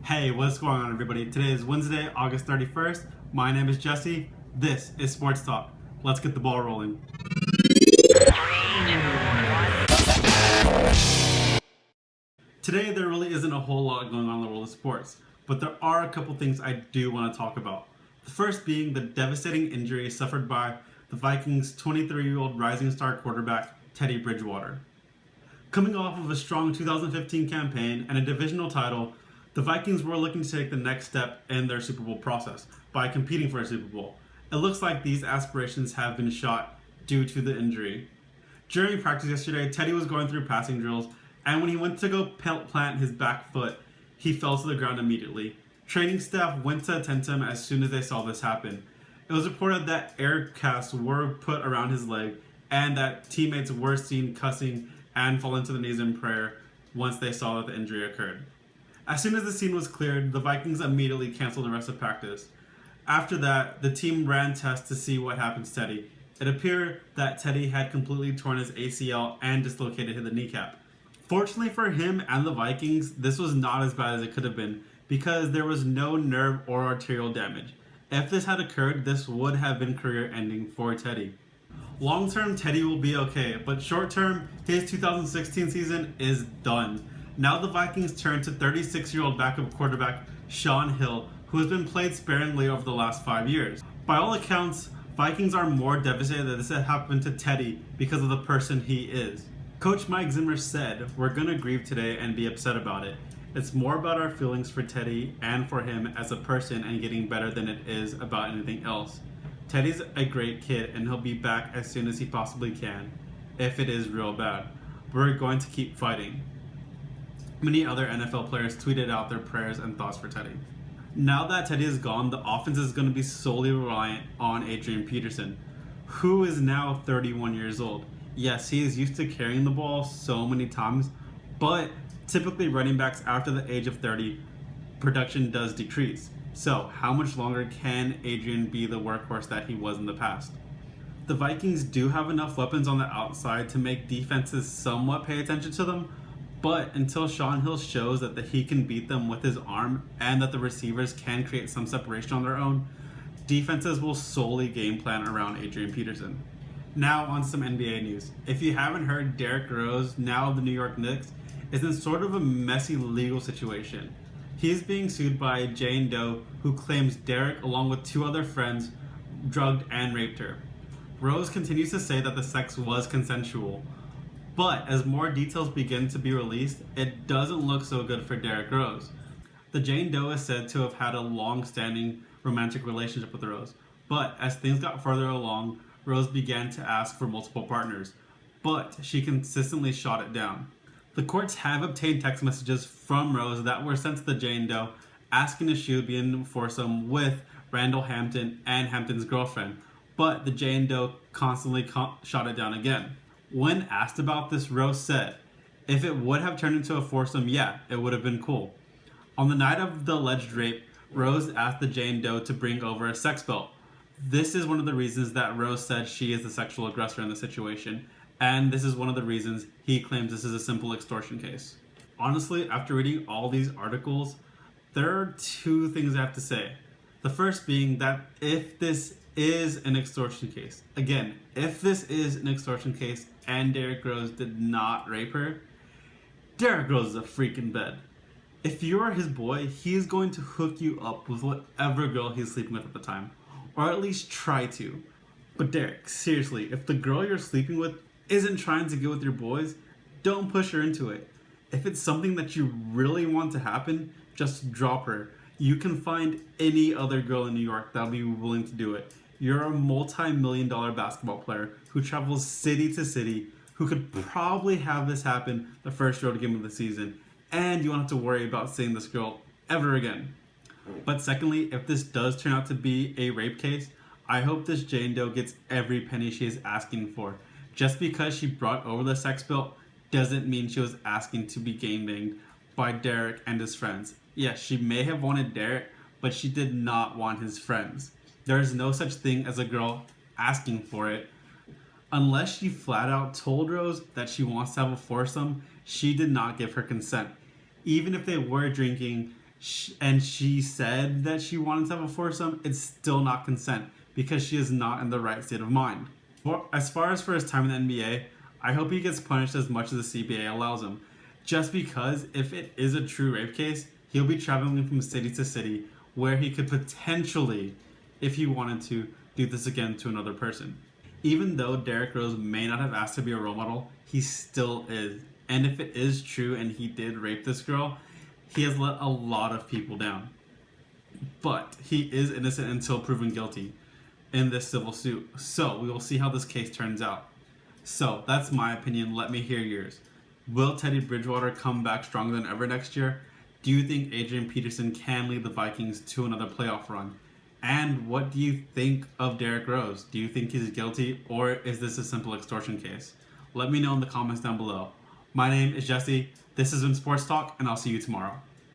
Hey, what's going on, everybody? Today is Wednesday, August 31st. My name is Jesse. This is Sports Talk. Let's get the ball rolling. Today, there really isn't a whole lot going on in the world of sports, but there are a couple things I do want to talk about. The first being the devastating injury suffered by the Vikings' 23-year-old rising star quarterback, Teddy Bridgewater. Coming off of a strong 2015 campaign and a divisional title, the Vikings were looking to take the next step in their Super Bowl process by competing for a Super Bowl. It looks like these aspirations have been shot due to the injury. During practice yesterday, Teddy was going through passing drills, and when he went to go plant his back foot, he fell to the ground immediately. Training staff went to attend to him as soon as they saw this happen. It was reported that air casts were put around his leg and that teammates were seen cussing and falling to the knees in prayer once they saw that the injury occurred. As soon as the scene was cleared, the Vikings immediately canceled the rest of practice. After that, the team ran tests to see what happened to Teddy. It appeared that Teddy had completely torn his ACL and dislocated the kneecap. Fortunately for him and the Vikings, this was not as bad as it could have been because there was no nerve or arterial damage. If this had occurred, this would have been career-ending for Teddy. Long-term, Teddy will be okay, but short-term, his 2016 season is done. Now the Vikings turn to 36-year-old backup quarterback Shaun Hill, who has been played sparingly over the last 5 years. By all accounts, Vikings are more devastated that this had happened to Teddy because of the person he is. Coach Mike Zimmer said, "We're going to grieve today and be upset about it. It's more about our feelings for Teddy and for him as a person and getting better than it is about anything else. Teddy's a great kid and he'll be back as soon as he possibly can, if it is real bad. We're going to keep fighting." Many other NFL players tweeted out their prayers and thoughts for Teddy. Now that Teddy is gone, the offense is going to be solely reliant on Adrian Peterson, who is now 31 years old. Yes, he is used to carrying the ball so many times, but typically running backs after the age of 30, production does decrease. So, how much longer can Adrian be the workhorse that he was in the past? The Vikings do have enough weapons on the outside to make defenses somewhat pay attention to them, but until Shaun Hill shows that he can beat them with his arm and that the receivers can create some separation on their own, defenses will solely game plan around Adrian Peterson. Now on some NBA news. If you haven't heard, DRose, now of the New York Knicks, is in sort of a messy legal situation. He is being sued by Jane Doe, who claims Derek, along with two other friends, drugged and raped her. Rose continues to say that the sex was consensual, but as more details begin to be released, it doesn't look so good for Derek Rose. The Jane Doe is said to have had a long-standing romantic relationship with Rose, but as things got further along, Rose began to ask for multiple partners, but she consistently shot it down. The courts have obtained text messages from Rose that were sent to the Jane Doe asking if she would be in a foursome with Randall Hampton and Hampton's girlfriend, but the Jane Doe constantly shot it down again. When asked about this, Rose said, "If it would have turned into a foursome, yeah, it would have been cool." On the night of the alleged rape, Rose asked the Jane Doe to bring over a sex belt. This is one of the reasons that Rose said she is the sexual aggressor in the situation, and this is one of the reasons he claims this is a simple extortion case. Honestly, after reading all these articles, there are two things I have to say. The first being that if this is an extortion case, again, if this is an extortion case and Derek Rose did not rape her, Derek Rose is a freak in bed. If you're his boy, he's going to hook you up with whatever girl he's sleeping with at the time, or at least try to. But Derek, seriously, if the girl you're sleeping with isn't trying to get with your boys, don't push her into it. If it's something that you really want to happen, just drop her. You can find any other girl in New York that'll be willing to do it. You're a multi-million-dollar basketball player who travels city to city, who could probably have this happen the first road game of the season, and you won't have to worry about seeing this girl ever again. But secondly, if this does turn out to be a rape case, I hope this Jane Doe gets every penny she is asking for. Just because she brought over the sex belt doesn't mean she was asking to be game banged by Derek and his friends. Yes, she may have wanted Derek, but she did not want his friends. There is no such thing as a girl asking for it. Unless she flat out told Rose that she wants to have a foursome, she did not give her consent. Even if they were drinking and she said that she wanted to have a foursome, it's still not consent because she is not in the right state of mind. As far as for his time in the NBA, I hope he gets punished as much as the CBA allows him. Just because if it is a true rape case, he'll be traveling from city to city where he could potentially, if he wanted to, do this again to another person. Even though Derrick Rose may not have asked to be a role model, he still is. And if it is true and he did rape this girl, he has let a lot of people down. But he is innocent until proven guilty in this civil suit. So we will see how this case turns out. So that's my opinion. Let me hear yours. Will Teddy Bridgewater come back stronger than ever next year? Do you think Adrian Peterson can lead the Vikings to another playoff run? And what do you think of Derrick Rose? Do you think he's guilty, or is this a simple extortion case? Let me know in the comments down below. My name is Jesse. This has been Sports Talk, and I'll see you tomorrow.